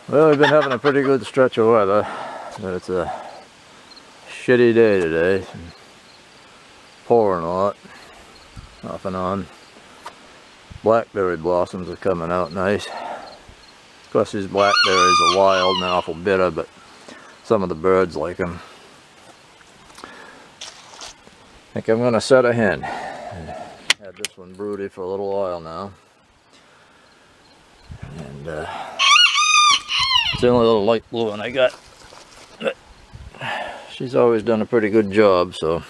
Well, we've been having a pretty good stretch of weather, but it's a shitty day today. Pouring a lot, off and on. Blackberry blossoms are coming out nice. Of course, these blackberries are wild and awful bitter, but some of the birds like them. I think I'm going to set a hen. Had this one broody for a little while now. And it's the only little light blue one I got. But she's always done a pretty good job, so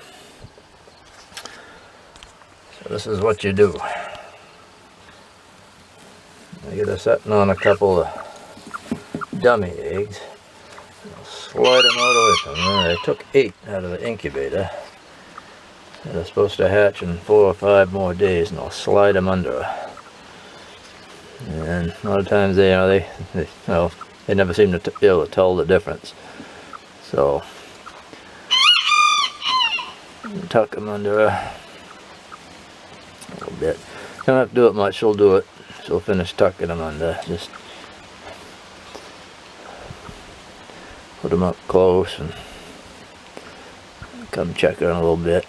this is what you do. I get her setting on a couple of dummy eggs. I'll slide them out away from her. I took 8 out of the incubator. They're supposed to hatch in 4 or 5 more days, and I'll slide them under her. And a lot of times they never seem to be able to tell the difference. So tuck them under her a little bit. Don't have to do it much. She'll do it. She'll finish tucking them under. Just put them up close and come check her in a little bit.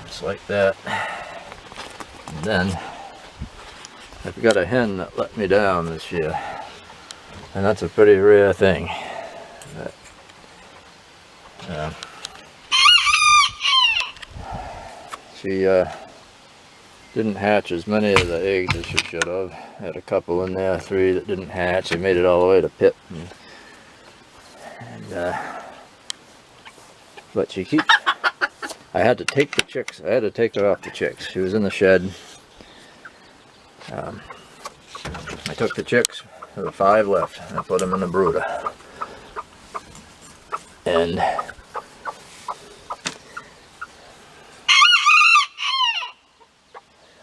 Just like that. And then I've got a hen that let me down this year, and that's a pretty rare thing. She didn't hatch as many of the eggs as she should have. Had a couple in there, 3 that didn't hatch. They made it all the way to pit, but she keeps. I had to take the chicks. I had to take her off the chicks. She was in the shed. I took the chicks. There were 5 left. I put them in the brooder, and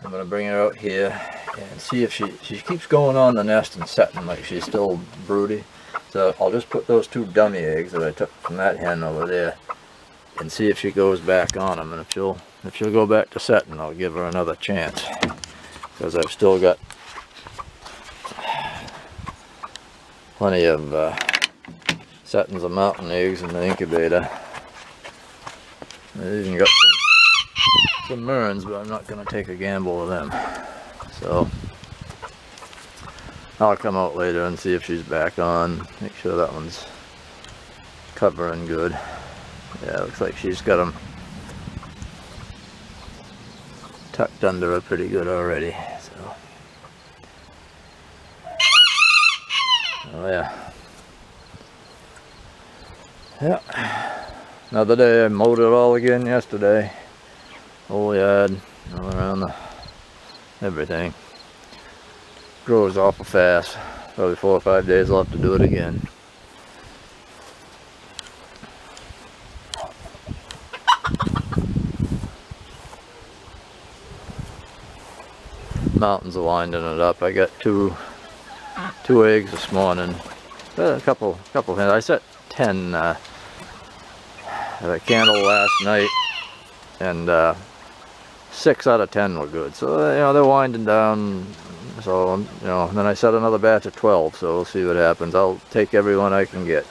I'm going to bring her out here and see if she keeps going on the nest and setting like she's still broody. So I'll just put those 2 dummy eggs that I took from that hen over there and see if she goes back on them. And if she'll go back to setting, I'll give her another chance, because I've still got plenty of settings of mountain eggs in the incubator. I even got some Merns, but I'm not going to take a gamble with them. So I'll come out later and see if she's back on. Make sure that one's covering good. Yeah, looks like she's got them tucked under her pretty good already. So, oh yeah. Yeah. Another day. I mowed it all again yesterday. Whole yard, all around everything. Grows awful fast. Probably 4 or 5 days I'll have to do it again. Mountains are winding it up. I got two eggs this morning. A couple hens. I set 10 at a candle last night, and 6 out of 10 were good. So they're winding down. So and then I set another batch of 12. So we'll see what happens. I'll take every one I can get.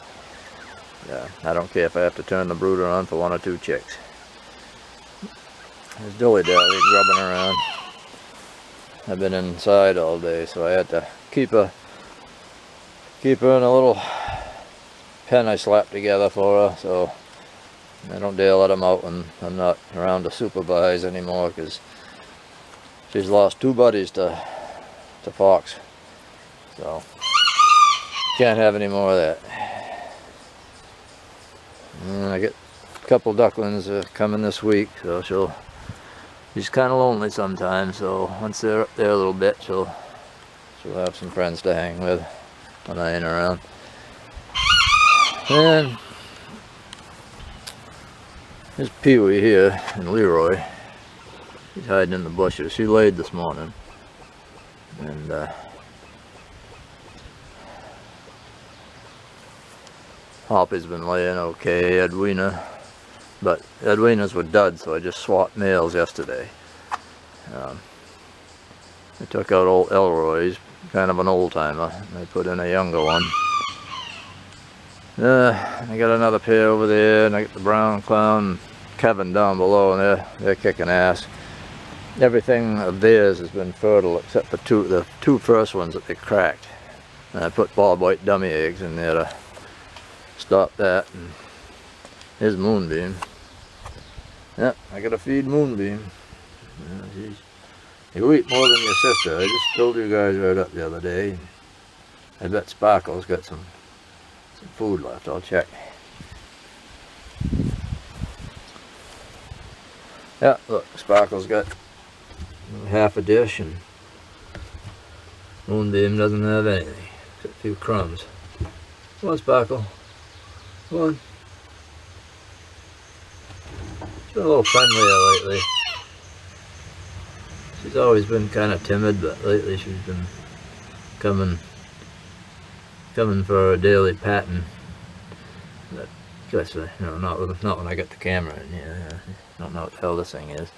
Yeah, I don't care if I have to turn the brooder on for 1 or 2 chicks. There's dilly-dally grubbing around. I've been inside all day, so I had to keep her in a little pen I slapped together for her, so I don't dare let them out when I'm not around to supervise anymore, because she's lost 2 buddies to Fox, so can't have any more of that. And I get a couple ducklings coming this week, so she's kind of lonely sometimes, so once they're up there a little bit, she'll have some friends to hang with when I ain't around. And there's Pee-wee here, and Leroy. He's hiding in the bushes. She laid this morning, and Hoppy's been laying okay. Edwina But Edwina's were dud, so I just swapped males yesterday. I took out old Elroy's, kind of an old timer. I put in a younger one. I got another pair over there, and I got the Brown Clown, Kevin down below, and they're kicking ass. Everything of theirs has been fertile except for the two first ones that they cracked. And I put Bob White dummy eggs in there to stop that. And here's Moonbeam. Yep, I gotta feed Moonbeam. You eat more than your sister. I just filled you guys right up the other day. I bet Sparkle's got some food left. I'll check. Yeah, look, Sparkle's got half a dish and Moonbeam doesn't have anything except a few crumbs. Come on, Sparkle. Come on. She's been a little friendlier lately. She's always been kind of timid, but lately she's been coming for a daily patting. But just, you know, not when I got the camera in here. I don't know what the hell this thing is.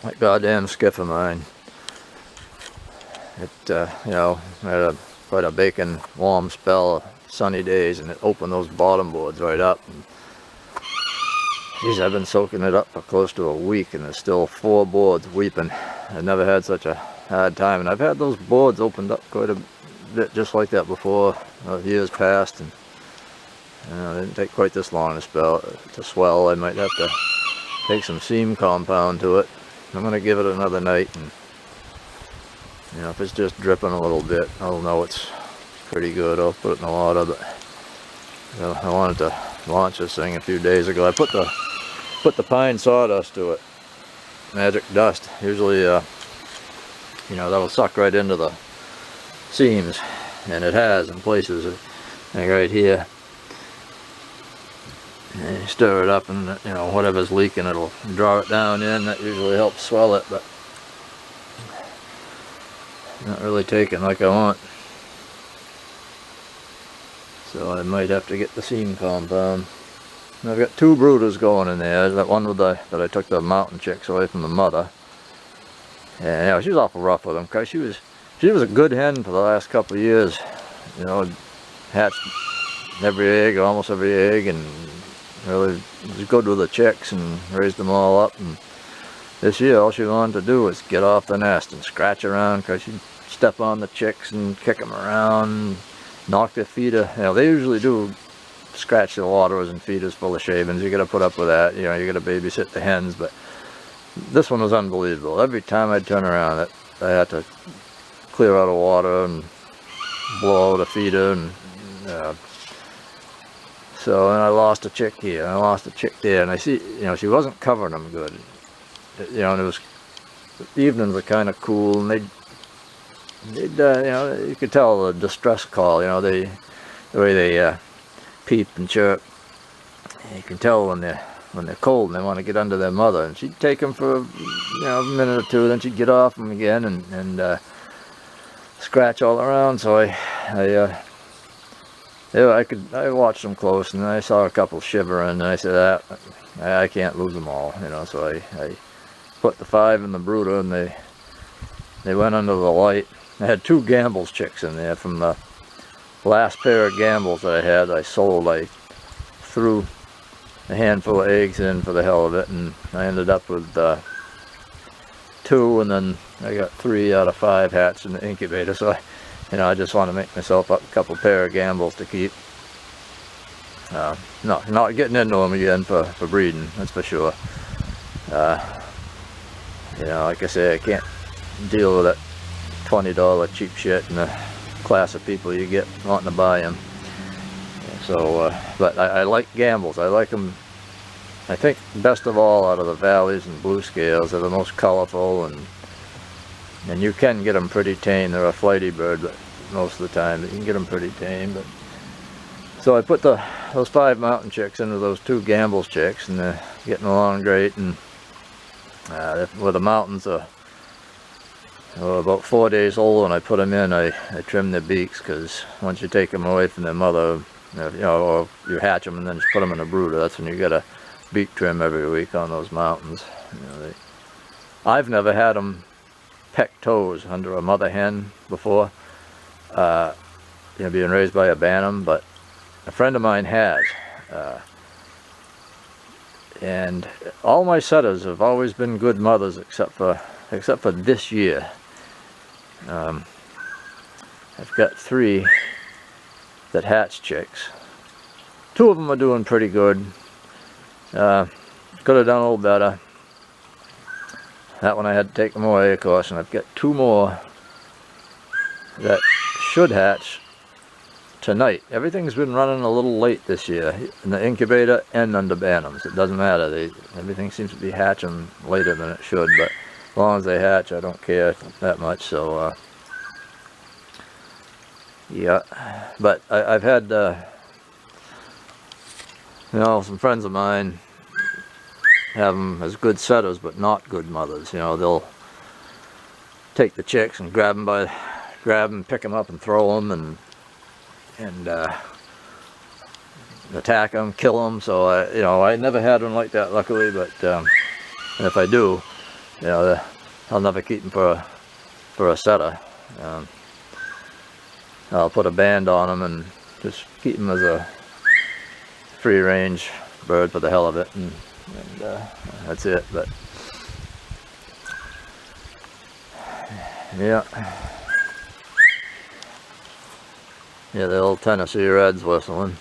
That goddamn skiff of mine. It, you know, had quite a baking warm spell of sunny days, and it opened those bottom boards right up. And, geez, I've been soaking it up for close to a week, and there's still 4 boards weeping. I've never had such a hard time, and I've had those boards opened up quite a bit just like that before, years past, and you know, it didn't take quite this long to swell. I might have to take some seam compound to it. I'm going to give it another night, and you know, if it's just dripping a little bit, I'll know it's pretty good. I'll put it in the water, but you know, I wanted to launch this thing a few days ago. I put the pine sawdust to it, magic dust. Usually, you know, that'll suck right into the seams, and it has in places, like right here. And you stir it up, and you know, whatever's leaking, it'll draw it down in. That usually helps swell it, but not really taking like I want. So I might have to get the seam compound. And I've got 2 brooders going in there. That one that I took the mountain chicks away from the mother. And yeah, she was awful rough with them, because she was a good hen for the last couple of years. You know, hatched every egg, almost every egg, and really was good with the chicks and raised them all up. And this year all she wanted to do was get off the nest and scratch around, because she'd step on the chicks and kick them around, knock their feeder. You know, they usually do scratch the waterers and feeders full of shavings. You gotta put up with that. You know, you gotta babysit the hens. But this one was unbelievable. Every time I'd turn around, I had to clear out of water and blow out a feeder, and so, and I lost a chick here, and I lost a chick there, and I see, you know, she wasn't covering them good. You know, and it was, the evenings are kind of cool, and they'd you know, you could tell the distress call, you know, the way they peep and chirp. You can tell when they're cold and they want to get under their mother, and she'd take them for, you know, a minute or two, then she'd get off them again and scratch all around. So I watched them close, and I saw a couple shivering, and I said, I can't lose them all, you know. So I put the 5 in the brooder, and they went under the light. I had 2 Gambles chicks in there from the last pair of Gambles that I had. I sold. I threw a handful of eggs in for the hell of it, and I ended up with 2, and then I got 3 out of 5 hatched in the incubator. So I just want to make myself up a couple pair of Gambles to keep. Not getting into them again for breeding, that's for sure. You know, like I say, I can't deal with that $20 cheap shit and the class of people you get wanting to buy them. So, but I like Gambles. I like them, I think, best of all out of the Valleys and Blue Scales. They're the most colorful, and you can get them pretty tame. They're a flighty bird, but most of the time you can get them pretty tame. But so I put those 5 mountain chicks into those 2 Gambles chicks, and they're getting along great. And where the mountains are about 4 days old when I put them in, I trim their beaks, because once you take them away from their mother, you know, or you hatch them and then just put them in a brooder, that's when you get a beak trim every week on those mountains. You know, I've never had them peck toes under a mother hen before, you know, being raised by a bantam, but a friend of mine has. And all my setters have always been good mothers except for this year. I've got 3 that hatch chicks. 2 of them are doing pretty good. Could have done a little better. That one I had to take them away, of course, and I've got 2 more that should hatch tonight. Everything's been running a little late this year in the incubator and under bantams. It doesn't matter. Everything seems to be hatching later than it should, but as long as they hatch, I don't care that much. So yeah, but I've had you know, some friends of mine have them as good setters but not good mothers. You know, they'll take the chicks and grab them, pick them up and throw them, and attack them, kill them. So you know, I never had one like that, luckily. But if I do, you know, I'll never keep them for a setter. I'll put a band on them and just keep them as a free range bird for the hell of it, and that's it. But yeah, the old Tennessee Reds whistling.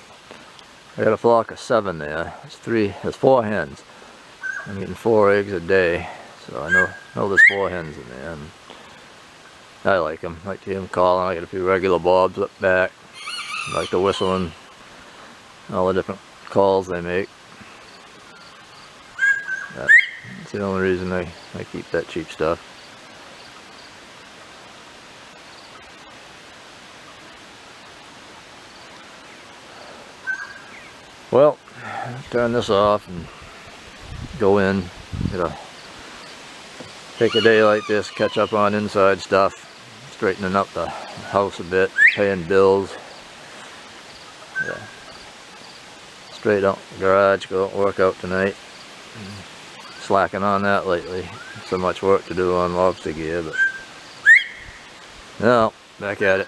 I got a flock of 7 there. There's 4 hens. I'm getting 4 eggs a day, so I know there's 4 hens in there, and I like them. I like to hear them calling. I get a few regular bobs up back. I like the whistling, all the different calls they make. That's the only reason I keep that cheap stuff. Well, turn this off and go in. Take a day like this, catch up on inside stuff, straightening up the house a bit, paying bills. Yeah. Straight out the garage, go out and work out tonight. Slacking on that lately. So much work to do on lobster gear, but no, back at it.